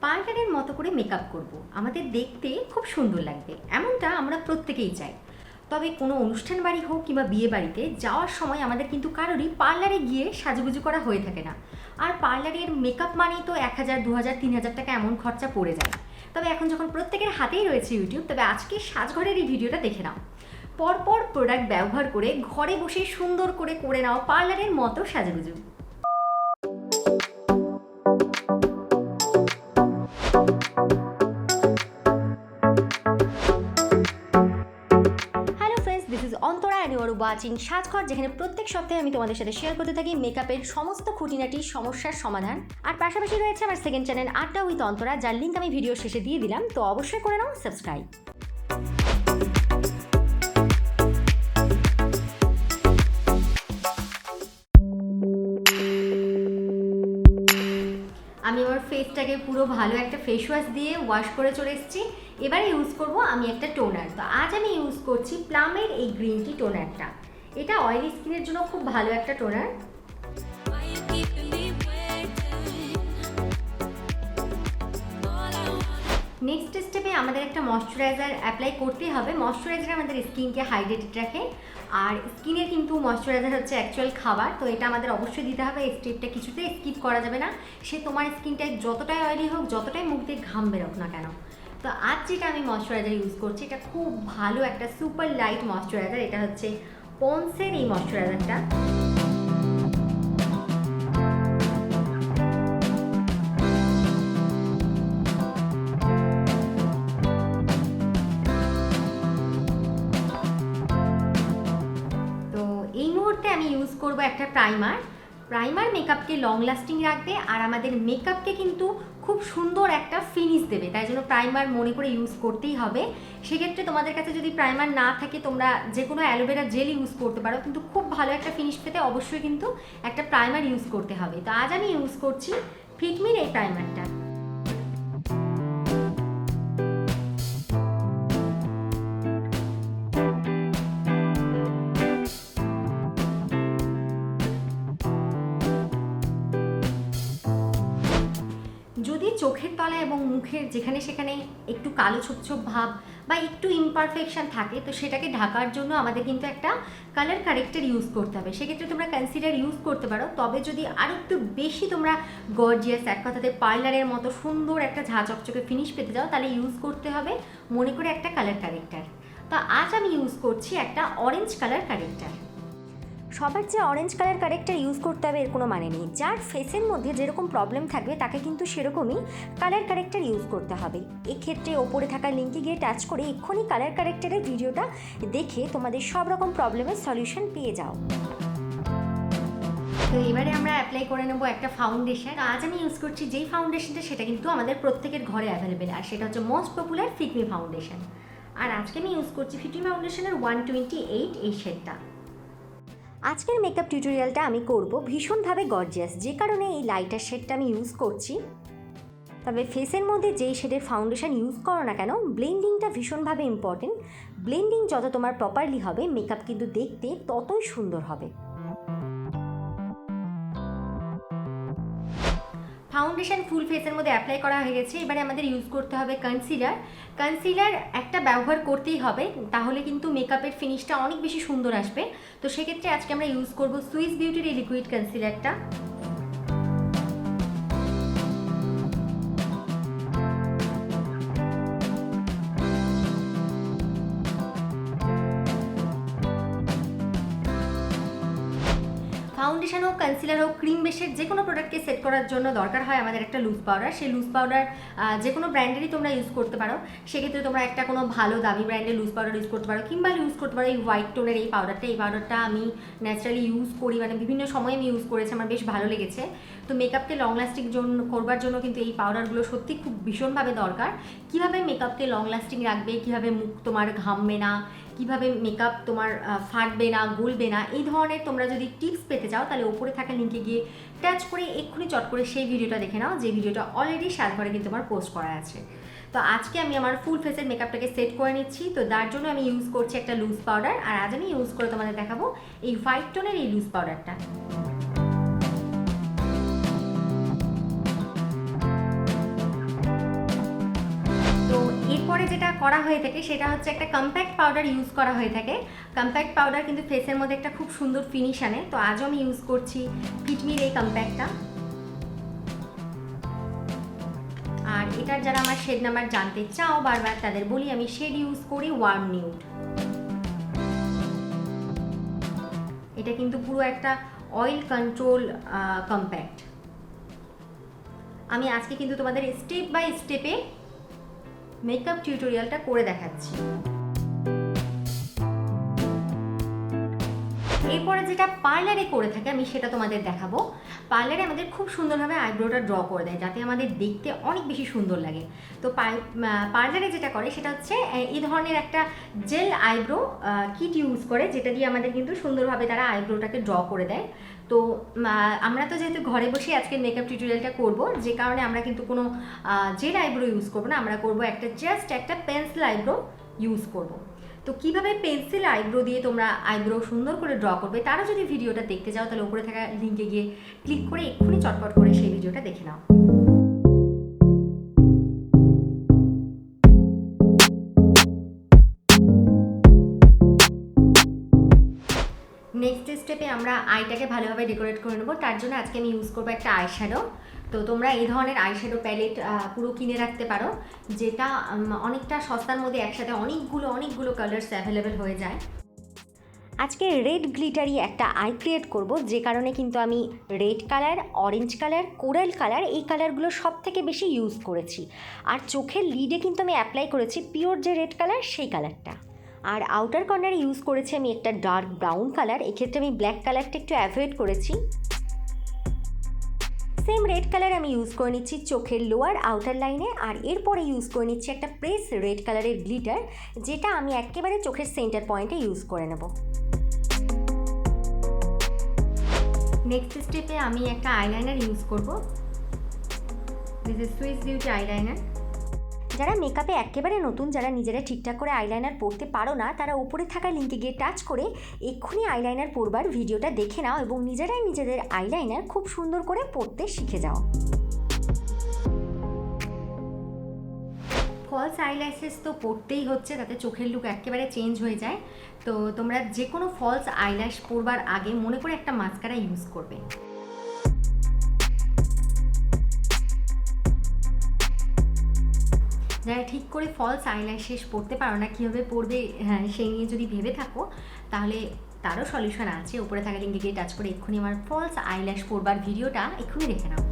পার্লারের মতো করে মেকআপ করব, আমাদের দেখতে খুব সুন্দর লাগবে, এমনটা আমরা প্রত্যেকেই চাই। তবে কোনো অনুষ্ঠান বাড়ি হোক কিংবা বিয়ে বাড়িতে যাওয়ার সময় আমাদের কিন্তু কারোরই পার্লারে গিয়ে সাজুগুজু করা হয়ে থাকে না। আর পার্লারের মেকআপ মানেই তো 1000, 2000, 3000 টাকা এমন খরচা পড়ে যায়। তবে এখন যখন প্রত্যেকের হাতেই রয়েছে ইউটিউব, তবে আজকে সাজঘরের এই ভিডিওটা দেখে নাও। পরপর প্রোডাক্ট ব্যবহার করে ঘরে বসে সুন্দর করে নাও পার্লারের মতো সাজুগুজু। Antara and you are watching Saj Ghar, যেখানে প্রত্যেক সপ্তাহে আমি তোমাদের সাথে শেয়ার করতে থাকি মেকআপের সমস্ত খুঁটিনাটি সমস্যার সমাধান। আর পাশাপাশি রয়েছে আমার সেকেন্ড চ্যানেল আড্ডা উইথ অন্তরা, যার লিঙ্ক আমি ভিডিও শেষে দিয়ে দিলাম, তো অবশ্যই করে নাও সাবস্ক্রাইব। আমি আমার ফেসটাকে পুরো ভালো একটা ফেস ওয়াশ দিয়ে ওয়াশ করে চলে এসেছি। এবারে ইউজ করব আমি একটা টোনার। তো আজ আমি ইউজ করছি প্লামের এই গ্রিন টি টোনারটা। এটা অয়েলি স্কিনের জন্য খুব ভালো একটা টোনার। নেক্সট স্টেপে আমাদের একটা ময়শ্চারাইজার অ্যাপ্লাই করতেই হবে। ময়শ্চারাইজার আমাদের স্কিনকে হাইড্রেটেড রাখে, আর স্কিনের কিন্তু ময়শ্চারাইজার হচ্ছে অ্যাকচুয়াল খাবার, তো এটা আমাদের অবশ্যই দিতে হবে। এই স্টেপটা কিছুতেই স্কিপ করা যাবে না, সে তোমার স্কিনটাই যতটাই অয়েলি হোক, যতটাই মুখ দিয়ে ঘাম বেরোক না কেন। তো আজ যেটা আমি ময়শ্চারাইজার ইউজ করছি, এটা খুব ভালো একটা সুপার লাইট ময়শ্চারাইজার। এটা হচ্ছে পন্সের এই ময়শ্চারাইজারটা। আমি ইউজ করব একটা প্রাইমার মেকআপকে লং লাস্টিং রাখবে, আর আমাদের মেকআপকে কিন্তু খুব সুন্দর একটা ফিনিশ দেবে, তাই জন্য প্রাইমার মনে করে ইউজ করতেই হবে। সেক্ষেত্রে তোমাদের কাছে যদি প্রাইমার না থাকে, তোমরা যে কোনো অ্যালোভেরা জেল ইউজ করতে পারো, কিন্তু খুব ভালো একটা ফিনিশ পেতে অবশ্যই কিন্তু একটা প্রাইমার ইউজ করতে হবে। তো আজ আমি ইউজ করছি ফিটমির এই প্রাইমারটা। যদি চোখের তলায় এবং মুখের যেখানে সেখানে একটু কালো ছোপ ছোপ ভাব বা একটু ইমপারফেকশন থাকে, তো সেটাকে ঢাকার জন্য আমাদের কিন্তু একটা কালার কারেক্টর ইউজ করতে হবে। সেক্ষেত্রে তোমরা কনসিলার ইউজ করতে পারো। তবে যদি আরও একটু বেশি তোমরা গর্জিয়াস, এক কথাতে পার্লারের মতো সুন্দর একটা ঝাঁ চকচকে ফিনিশ পেতে যাও, তাহলে ইউজ করতে হবে মনে করে একটা কালার কারেক্টার। তো আজ আমি ইউজ করছি একটা অরেঞ্জ কালার কারেক্টার। সবার যে অরেঞ্জ কালার কারেক্টার ইউজ করতে হবে এর কোনো মানে নেই। যার ফেসের মধ্যে যেরকম প্রবলেম থাকবে তাকে কিন্তু সেরকমই কালার কারেক্টার ইউজ করতে হবে। এক্ষেত্রে ওপরে থাকা লিঙ্কে গিয়ে টাচ করে এক্ষুনি কালার কারেক্টারের ভিডিওটা দেখে তোমাদের সব রকম প্রবলেমের সলিউশন পেয়ে যাও। তো এবারে আমরা অ্যাপ্লাই করে নেবো একটা ফাউন্ডেশন। আজ আমি ইউজ করছি যেই ফাউন্ডেশনটা, সেটা কিন্তু আমাদের প্রত্যেকের ঘরে অ্যাভেলেবেল, আর সেটা হচ্ছে মোস্ট পপুলার ফিটমি ফাউন্ডেশন। আর আজকে আমি ইউজ করছি ফিটমি ফাউন্ডেশনের 128 এই শেডটা। আজকের মেকআপ টিউটোরিয়ালটা আমি করব ভীষণভাবে গর্জিয়াস, যে কারণে এই লাইটার শেডটা আমি ইউজ করছি। তবে ফেসের মধ্যে যেই শেডের ফাউন্ডেশন ইউজ করো না কেন, ব্লেন্ডিংটা ভীষণভাবে ইম্পর্টেন্ট। ব্লেন্ডিং যত তোমার প্রপারলি হবে, মেকআপ কিন্তু দেখতে ততই সুন্দর হবে। ফাউন্ডেশন ফুল ফেসের মধ্যে অ্যাপ্লাই করা হয়ে গেছে। এবারে আমাদের ইউজ করতে হবে কনসিলার একটা ব্যবহার করতেই হবে, তাহলে কিন্তু মেকআপের ফিনিশটা অনেক বেশি সুন্দর আসবে। তো সেক্ষেত্রে আজকে আমরা ইউজ করব সুইস বিউটির এই লিকুইড কনসিলারটা। ফাউন্ডেশন হোক, কনসিলার হোক, ক্রিম বেসের যে কোনো প্রোডাক্টকে সেট করার জন্য দরকার হয় আমাদের একটা লুজ পাউডার। সেই লুজ পাউডার যে কোনো ব্র্যান্ডেরই তোমরা ইউজ করতে পারো। সেক্ষেত্রে তোমরা একটা কোনো ভালো দামি ব্র্যান্ডের লুজ পাউডার ইউজ করতে পারো, কিংবা ইউজ করতে পারো এই হোয়াইট টোনের এই পাউডারটা আমি ন্যাচারালি ইউজ করি, মানে বিভিন্ন সময় আমি ইউজ করেছি, আমার বেশ ভালো লেগেছে। তো মেকআপকে লং লাস্টিং করবার জন্য কিন্তু এই পাউডারগুলো সত্যি খুব ভীষণভাবে দরকার। কীভাবে মেকআপকে লং লাস্টিং রাখবে, কীভাবে মুখ তোমার ঘামবে না, কিভাবে মেকআপ তোমার ফাটবে না, গলবে না, এই ধরনের তোমরা যদি টিপস পেতে চাও, তাহলে উপরে থাকা লিঙ্কে গিয়ে টাচ করে এক্ষুনি চট করে সেই ভিডিওটা দেখে নাও, যে ভিডিওটা অলরেডি সাজ ঘরে কিন্তু আমার পোস্ট করা আছে। তো আজকে আমি আমার ফুল ফেসের মেকআপটাকে সেট করে নিচ্ছি। তো তার জন্য আমি ইউজ করছি একটা লুজ পাউডার, আর আজ আমি ইউজ করে তোমাদের দেখাবো এই হোয়াইট টোনের এই লুজ পাউডারটা। এরপরে যেটা করা হয়ে থাকে সেটা হচ্ছে একটা কম্প্যাক্ট পাউডার ইউজ করা হয়ে থাকে। কম্প্যাক্ট পাউডার কিন্তু ফেসের মধ্যে একটা খুব সুন্দর ফিনিশ আনে। তো আজও আমি ইউজ করছি ফিটমির এই কম্প্যাক্টটা। আর এটার যারা আমার শেড নাম্বার জানতে চাও বারবার, তাদের বলি আমি শেড ইউজ করি ওয়ার্ম নিউড। এটা কিন্তু পুরো একটা অয়েল কন্ট্রোল কম্প্যাক্ট। আমি আজকে কিন্তু তোমাদের স্টেপ বাই স্টেপে মেকআপ টিউটোরিয়ালটা করে দেখাচ্ছি। এরপরে যেটা পার্লারে করে থাকে আমি সেটা তোমাদের দেখাবো। পার্লারে আমাদের খুব সুন্দরভাবে আইব্রোটা ড্র করে দেয়, যাতে আমাদের দেখতে অনেক বেশি সুন্দর লাগে। তো পার্লারে যেটা করে সেটা হচ্ছে এই ধরনের একটা জেল আইব্রো কিট ইউজ করে, যেটা দিয়ে আমাদের কিন্তু সুন্দরভাবে তারা আইব্রোটাকে ড্র করে দেয়। তো আমরা তো যেহেতু ঘরে বসে আজকে মেকআপ টিউটোরিয়ালটা করব, যে কারণে আমরা কিন্তু কোনো জেল আইব্রো ইউজ করবো না, আমরা করবো জাস্ট একটা পেন্সিল আইব্রো ইউজ করব। তো কিভাবে পেন্সিল আইব্রো দিয়ে তোমরা আইব্রো সুন্দর করে ড্র করবে, তারা যদি ভিডিওটা দেখতে চাও তাহলে উপরে থাকা লিঙ্কে গিয়ে ক্লিক করে এক্ষুনি চটপট করে সেই ভিডিওটা দেখে নাও। নেক্সট স্টেপে আমরা আইটাকে ভালোভাবে ডেকোরেট করে নেবো। তার জন্য আজকে আমি ইউজ করবো একটা আইশ্যাডো। তো তোমরা এই ধরনের আইশ্যাডো প্যালেট পুরো কিনে রাখতে পারো, যেটা অনেকটা সস্তার মধ্যে একসাথে অনেকগুলো কালার্স অ্যাভেলেবেল হয়ে যায়। আজকে রেড গ্লিটারি একটা আই ক্রিয়েট করব, যে কারণে কিন্তু আমি red colour, orange colour, coral colour এই কালারগুলো সব থেকে বেশি ইউজ করেছি। আর চোখের লিডে কিন্তু আমি অ্যাপ্লাই করেছি পিওর যে রেড কালার সেই কালারটা। আর আউটার কর্নারে ইউজ করেছি আমি একটা ডার্ক ব্রাউন কালার। এক্ষেত্রে আমি ব্ল্যাক কালারটা একটু অ্যাভয়েড করেছি। সেম রেড কালার আমি ইউজ করে নিচ্ছি চোখের লোয়ার আউটার লাইনে। আর এরপরে ইউজ করে নিচ্ছি একটা প্রেস রেড কালারের গ্লিটার, যেটা আমি একেবারে চোখের সেন্টার পয়েন্টে ইউজ করে নেব। নেক্সট স্টেপে আমি একটা আইলাইনার ইউজ করব। This is Swiss beauty eyeliner. যারা মেকআপে একেবারে নতুন, যারা নিজেরা ঠিকঠাক করে আইলাইনার পরতে পারো না, তারা উপরে থাকা লিঙ্কে গিয়ে টাচ করে এক্ষুনি আইলাইনার পরবার ভিডিওটা দেখে নাও এবং নিজেরাই নিজেদের আইলাইনার খুব সুন্দর করে পরতে শিখে যাও। ফলস আইল্যাশেস তো পরতেই হচ্ছে, তাতে চোখের লুক একেবারে চেঞ্জ হয়ে যায়। তো তোমরা যে কোনো ফলস আইল্যাশ পরবার আগে মনে করে একটা মাস্কারা ইউজ করবে। যারা ঠিক করে ফলস আইল্যাশেস পরতে পারো না, কীভাবে পরবে হ্যাঁ সেই নিয়ে যদি ভেবে থাকো, তাহলে তারও সলিউশন আছে। উপরে থাকা লিঙ্কে গিয়ে টাচ করে এক্ষুনি আমার ফলস আইল্যাশ পরবার ভিডিওটা এক্ষুনি দেখে নাও।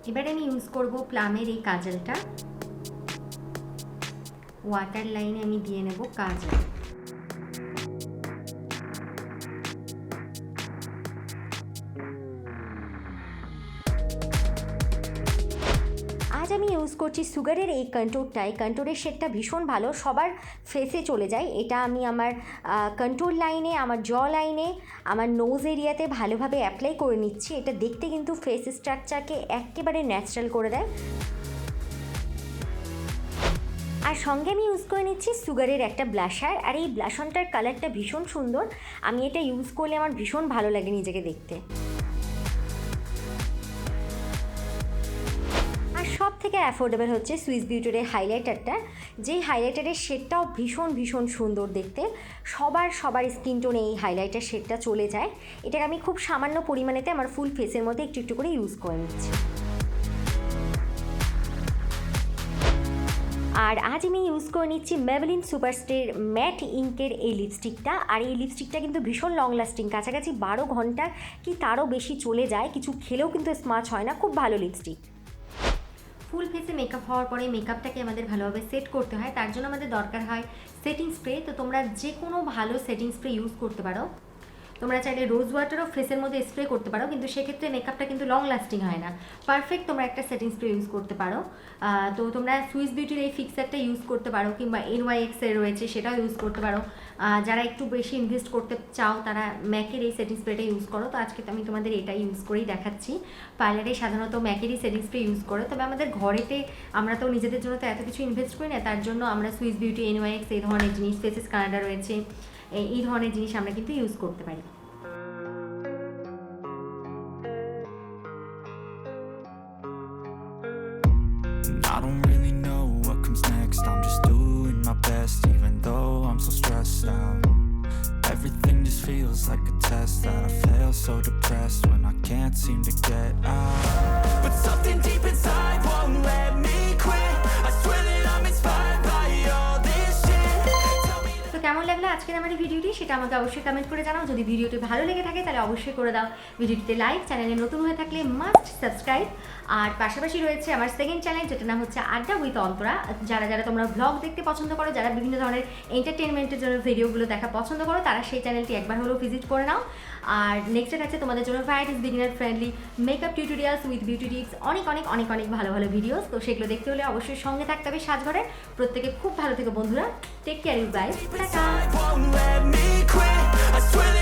এবারে আমি ইউজ করব প্লামের এই কাজলটা। ওয়াটার লাইনে আমি দিয়ে নেব কাজল। আজ আমি ইউজ করছি সুগারের এই কন্ট্রোরটা। এই কন্ট্রোরের শেডটা ভীষণ ভালো, সবার ফেসে চলে যায়। এটা আমি আমার কন্ট্রোল লাইনে, আমার জ লাইনে, আমার নোজ এরিয়াতে ভালোভাবে অ্যাপ্লাই করে নিচ্ছি। এটা দেখতে কিন্তু ফেস স্ট্রাকচারকে একেবারে ন্যাচারাল করে দেয়। আর সঙ্গে আমি ইউজ করে নিচ্ছি সুগারের একটা ব্লাশার। আর এই ব্লাশনটার কালারটা ভীষণ সুন্দর, আমি এটা ইউজ করলে আমার ভীষণ ভালো লাগে নিজেকে দেখতে। আর সব থেকে অ্যাফোর্ডেবল হচ্ছে সুইস বিউটির হাইলাইটারটা, যেই হাইলাইটারের শেডটাও ভীষণ সুন্দর দেখতে। সবার স্কিন টোনে এই হাইলাইটার শেডটা চলে যায়। এটাকে আমি খুব সামান্য পরিমাণেতে আমার ফুল ফেসের মধ্যে একটু করে ইউজ করে নিচ্ছি। আর আজ আমি ইউজ করে নিচ্ছি মেবেলিন সুপারস্টের ম্যাট ইঙ্কের এই লিপস্টিকটা। আর এই লিপস্টিকটা কিন্তু ভীষণ লং লাস্টিং, কাছাকাছি 12 ঘন্টা কি তারও বেশি চলে যায়, কিছু খেলেও কিন্তু স্মাচ হয় না, খুব ভালো লিপস্টিক। ফুল ফেসে মেকআপ হওয়ার পরে মেকআপটাকে আমাদের ভালোভাবে সেট করতে হয়, তার জন্য আমাদের দরকার হয় সেটিং স্প্রে। তো তোমরা যে কোনো ভালো সেটিং স্প্রে ইউজ করতে পারো। তোমরা চাইলে রোজ ওয়াটারও ফেসের মধ্যে স্প্রে করতে পারো, কিন্তু সেক্ষেত্রে মেকআপটা কিন্তু লং লাস্টিং হয় না। পারফেক্ট তোমরা একটা সেটিং স্প্রে ইউজ করতে পারো। তো তোমরা সুইস বিউটির এই ফিক্সারটা ইউজ করতে পারো, কিংবা NYX এর রয়েছে সেটাও ইউজ করতে পারো। যারা একটু বেশি ইনভেস্ট করতে চাও তারা ম্যাকের এই সেটিং স্প্রেটা ইউজ করো। তো আজকে আমি তোমাদের এটা ইউজ করেই দেখাচ্ছি। পার্লারে সাধারণত ম্যাকেরই সেটিং স্প্রে ইউজ করে, তবে আমাদের ঘরেতে আমরা তো নিজেদের জন্য তো এত কিছু ইনভেস্ট করি না, তার জন্য আমরা সুইস বিউটি, NYX এই ধরনের জিনিস, ফেসেস কানাডা রয়েছে, এই ধরনের জিনিস আমরা কিন্তু ইউজ করতে পারি। And I don't really know what comes next. I'm just doing my best, even though I'm so stressed out. Everything just feels like a test that I fail, so depressed when I can't seem to get out. But something deep inside won't let me quit. I swear that I'm inspired by all this shit. Tell me তো কেমন লাগলো আজকের আমার এই ভিডিওটি সেটা আমাকে অবশ্যই কমেন্ট করে জানাও। যদি ভিডিওটি ভালো লেগে থাকে তাহলে অবশ্যই করে দাও ভিডিওটিতে লাইক, চ্যানেলে নতুন হয়ে থাকলে মাস্ট সাবস্ক্রাইব। আর পাশাপাশি রয়েছে আমার সেকেন্ড চ্যানেল, যেটার নাম হচ্ছে আড্ডা উইথ অন্তরা। যারা যারা তোমরা ব্লগ দেখতে পছন্দ করো, যারা বিভিন্ন ধরনের এন্টারটেনমেন্টের জন্য ভিডিওগুলো দেখা পছন্দ করো, তারা সেই চ্যানেলটি একবার হলেও ভিজিট করে নাও। আর নেক্সটে থাকছে তোমাদের জন্য varieties beginner friendly makeup tutorials with beauty tips, অনেক অনেক অনেক অনেক ভালো ভালো ভিডিওস। তো সেগুলো দেখতে হলে অবশ্যই সঙ্গে থাকতে হবে সাজঘরে। প্রত্যেকে খুব ভালো থেকো বন্ধুরা, take care you guys, tata. won't let me quit. I swear that